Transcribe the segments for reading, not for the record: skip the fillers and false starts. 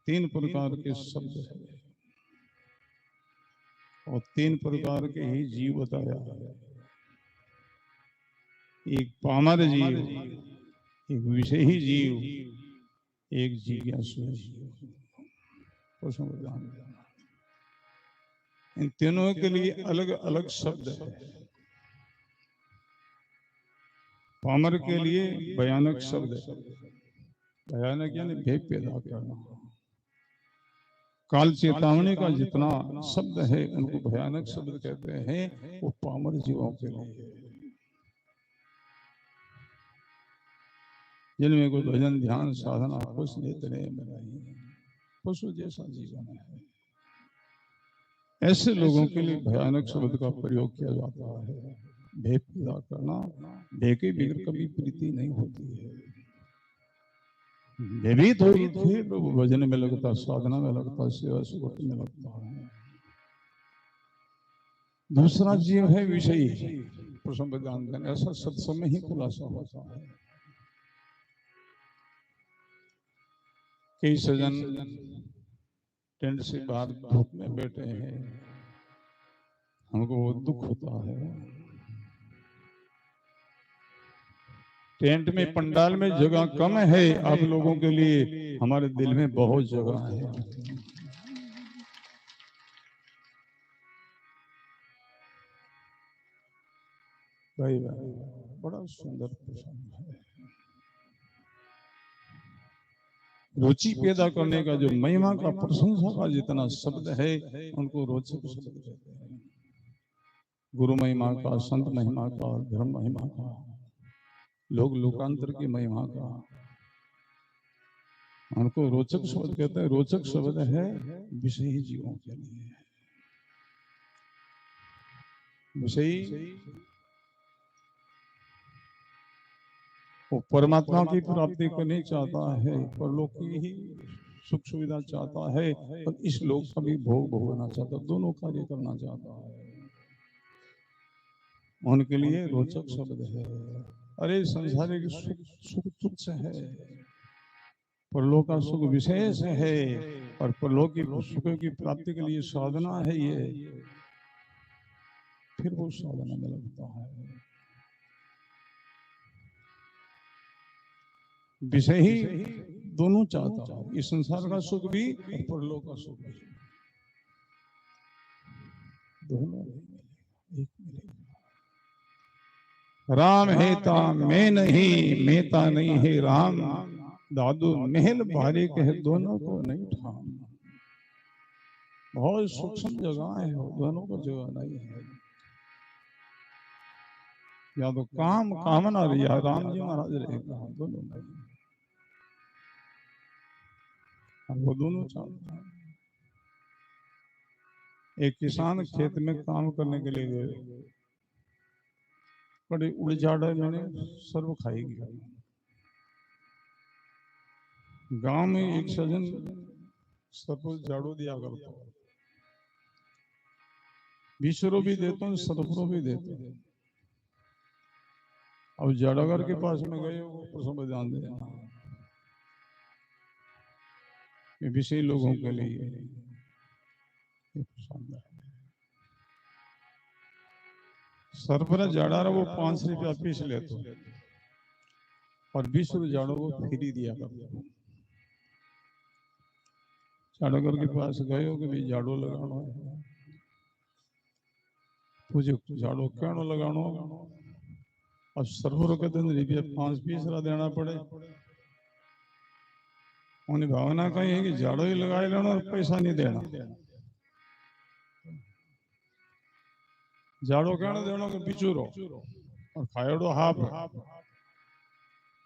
तीन प्रकार के शब्द है और तीन प्रकार के ही जीव बताया है। एक पामर जीव, एक विषयी जीव, एक जिज्ञासु जीव। इन तीनों के लिए अलग अलग शब्द है। पामर के लिए भयानक शब्द है। भयानक यानी भय पैदा करना। काल चेतावनी का जितना शब्द है उनको भयानक शब्द कहते हैं, वो पामर जीवों के लिए, जिनमें कोई भजन ध्यान साधना कुछ नहीं, पशु जैसा जीवन है। ऐसे लोगों के लिए भयानक शब्द का प्रयोग किया जाता है। भय पैदा करना, भय के बगैर कभी प्रीति नहीं होती है। भयभीत हो फिर वो भजन में लगता, साधना में लगता, सेवा सुख में लगता है। दूसरा जीव है विषयी, प्रसंग जानते हैं, ऐसा सत्संग में ही खुलासा होता है। कई सजन टेंट से बाहर धूप में बैठे हैं, हमको वो दुख होता है। टेंट में पंडाल में जगह कम है आप लोगों के लिए, हमारे दिल में बहुत जगह है। भाई बड़ा सुंदर प्रसंग है। रुचि पैदा करने का जो महिमा का, प्रशंसा का जितना शब्द है उनको रोचक शब्द कहते हैं। गुरु महिमा का, संत महिमा का, धर्म महिमा का, लोग लोकांतर की महिमा का, उनको रोचक शब्द कहते हैं। रोचक शब्द है विषयी जीवों के लिए। विषयी वो परमात्मा की प्राप्ति को नहीं चाहता है, परलोक की ही सुख सुविधा चाहता है और इस लोक का भी भोग भोगना चाहता, दोनों कार्य करना चाहता है। उनके लिए रोचक शब्द है। अरे संसारिक सुख तुच्छ है, परलोक का सुख विशेष है और परलोक की सुख की प्राप्ति के लिए साधना है ये, फिर वो साधना में लगता है। विषय ही दोनों चाहता है, इस संसार का सुख भी और परलोक का सुख भी, दोनों एक मिलेगा। राम है ता मैं नहीं, मैं ता नहीं है राम, दादू महल भारी कहे दोनों को नहीं ठाम। बहुत सूक्ष्म जगह है, दोनों को जगह नहीं है। या तो काम कामना या राम जी महाराज रहेगा, दोनों नहीं, वो दोनों चाहते हैं। एक किसान खेत में काम करने के लिए गए, बड़े उड़झाड़े मैंने सर्व खाई गया। गांव में एक सजन सर्व झाड़ू दिया करता, 20 रुपये भी देता हूँ, 100 भी देता हूँ। अब झाड़ागर के पास में गए, वो प्रसंग ध्यान देना, विषय लोगों के लिए सरफरा झाड़ा वो 5 रुपया पीस लेते और 20 रुपये झाड़ू वो फ्री दिया करते। झाड़ूगर के पास गए हो कि भाई झाड़ू लगाना है, पूछे झाड़ू क्या लगाना, अब सरफर के दिन रुपया 5 पीस देना पड़े। उन्हें भावना कही है कि झाड़ू ही लगा लेना और पैसा नहीं देना। झाड़ू कहना देना कि बिचूरो और खाएड़ो हाफ,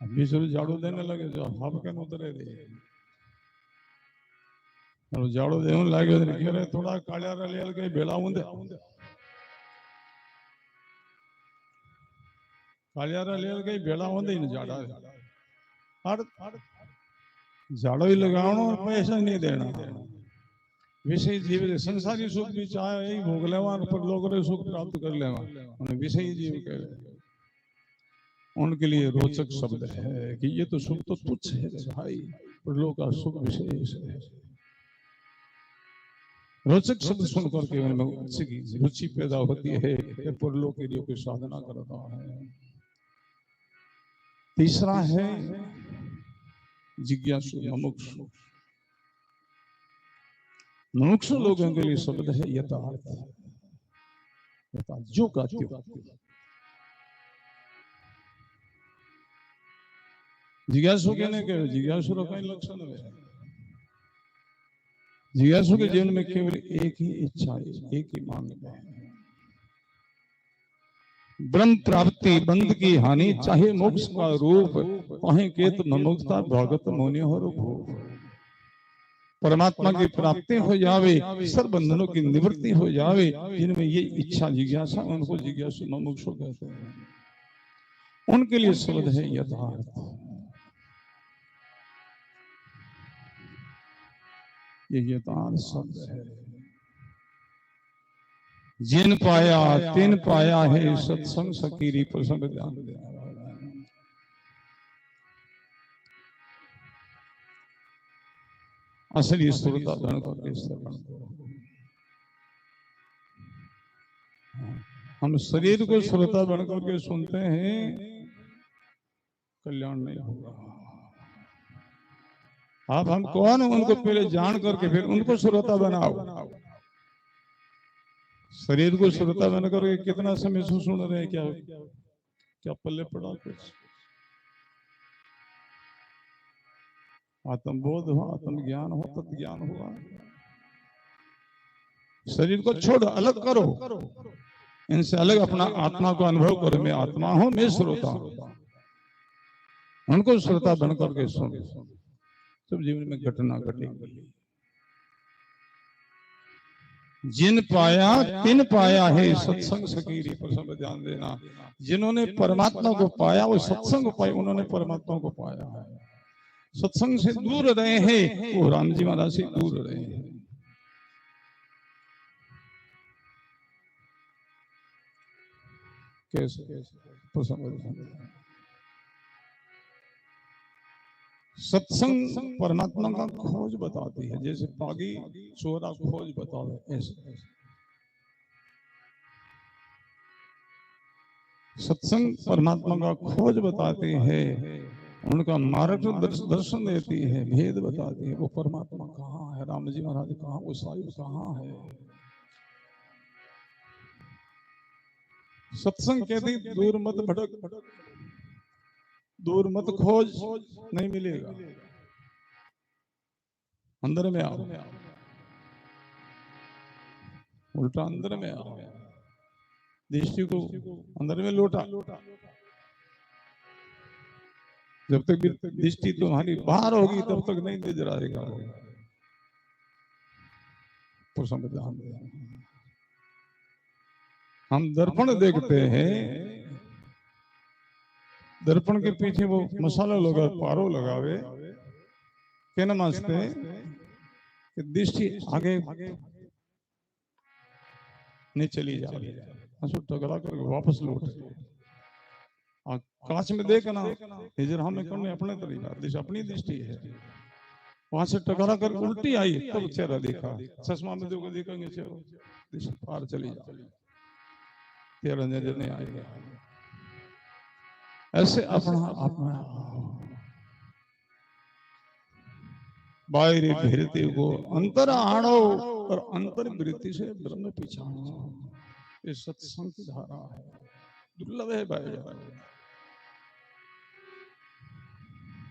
20 रुपये झाड़ू देने लगे, जो हाफ के उतरे रहे और झाड़ू देने लगे, थोड़ा कालियारा ले के बेड़ा उंदे, कालियारा ले के बेड़ा उंदे इन झाड़ा झाड़ू ही लगाना और पैसा नहीं देना। विषय जीव संसारी सुख भी चाहे यही भोग लेवा, पर लोग सुख प्राप्त कर लेवा, उन्हें विषयी जीव कहे। उनके लिए रोचक शब्द है कि ये तो सुख तो तुच्छ है भाई, पर लोग का सुख विशेष है। रोचक शब्द सुन करके उनमें रुचि पैदा होती है, परलोक के लिए कोई साधना करता है। तीसरा है जिज्ञासु मुमुक्षु। मुमुक्षु लोगों के लिए शब्द है यथार्थ, जो का त्यों। जिज्ञासु कहने के जिज्ञासु का कई लक्षण है। जिज्ञासु के जीवन में केवल एक ही इच्छा है, एक ही मांग है, ब्रह्म प्राप्ति, बंध की हानि, चाहे मोक्ष का रूप पाहे केत मुमुक्षुता भगत मोनि और भूप। परमात्मा की प्राप्ति हो जावे, सर्व बंधनों की निवृत्ति हो जावे, जिनमें ये इच्छा जिज्ञासा, उनको जिज्ञासु मुमुक्षु कहते हैं। उनके लिए शब्द है यथार्थ। ये यथार्थ शब्द है। जिन पाया तिन पाया है सत्संग सकीरी प्रसंग ध्यान। असली श्रोता बन करके श्रवण करो। हम शरीर को श्रोता बन करके सुनते हैं, कल्याण नहीं होगा। आप हम कौन उनको पहले जान करके फिर उनको श्रोता बनाओ। शरीर को श्रोता बन करके कितना समय से सुन रहे हैं, क्या पल्ले पड़ा कुछ। आत्मबोध हो, आत्मज्ञान हो, तत्व ज्ञान हुआ। शरीर को छोड़ो, अलग करो, इनसे अलग अपना आत्मा को अनुभव करो। मैं आत्मा हूं, मैं श्रोता हूं। उनको श्रोता बन करके सुनो, सब जीवन में घटना घटेगी। जिन पाया तिन पाया है सत्संग सकीरी प्रसंग ध्यान देना। जिन्होंने परमात्मा को पाया वो सत्संग पाया, उन्होंने परमात्मा को पाया है। सत्संग से दूर रहे हैं वो राम जी महाराज से दूर रहे हैं। कैसे सत्संग परमात्मा का खोज बताती है, जैसे पागी चोरा खोज बतावे ऐसे। सत्संग परमात्मा का खोज बताती है, उनका मार्ग दर्शन देती है, भेद बताती है। वो परमात्मा कहाँ है, राम जी महाराज कहाँ, वो साहिब कहाँ है। सत्संग कहती दूर मत भटक, दूर मत खोज, नहीं मिलेगा। अंदर में आओ, उल्टा अंदर में आओ। दृष्टि को अंदर में लौटा। जब तक दृष्टि तुम्हारी बाहर होगी तब तक नहीं दिख रहेगा। तो समझान हम दर्पण देखते हैं, दर्पण के पीछे वो मसाला लगा, पारो लगावे, कहना मानते कि दृष्टि आगे नहीं चली जा रही, टकरा कर वापस लौट। कांच में देखना, हिजर हमें करने अपने तरीका, दिशा अपनी दृष्टि है। वहां से टकरा कर उल्टी आई तब चेहरा देखा, चश्मा में देखो देखेंगे चेहरा, दिशा पार चली जा, तेरा नजर नहीं आएगा। ऐसे अपना अपना बाहरी भेरते को अंतर आणो और अंतर वृत्ति से ब्रह्म पिछाणो। ये सत्संग की धारा है, दुर्लभ है भाई।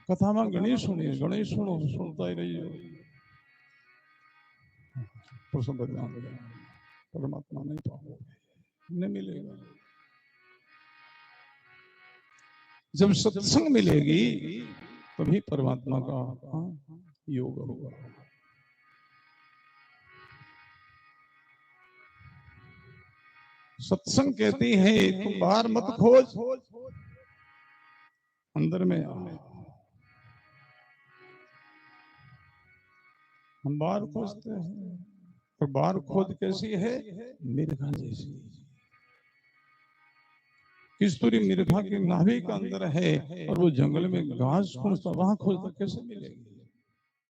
कथा में गणेश सुनिए, गणेश सुनो, सुनता ही रहिए। परमात्मा नहीं पाओगे, नहीं मिलेगा। जब सत्संग मिलेगी तभी परमात्मा का योग होगा। सत्संग कहती है तुम बाहर मत खोज, अंदर में आ। हम बाहर खोजते हैं, और बाहर खोज कैसी है, मिर्गा जैसी। किस्तूरी मिर्गा की नाभि के अंदर है और वो जंगल में घास खोजता, वहां खोजता, कैसे मिलेगी।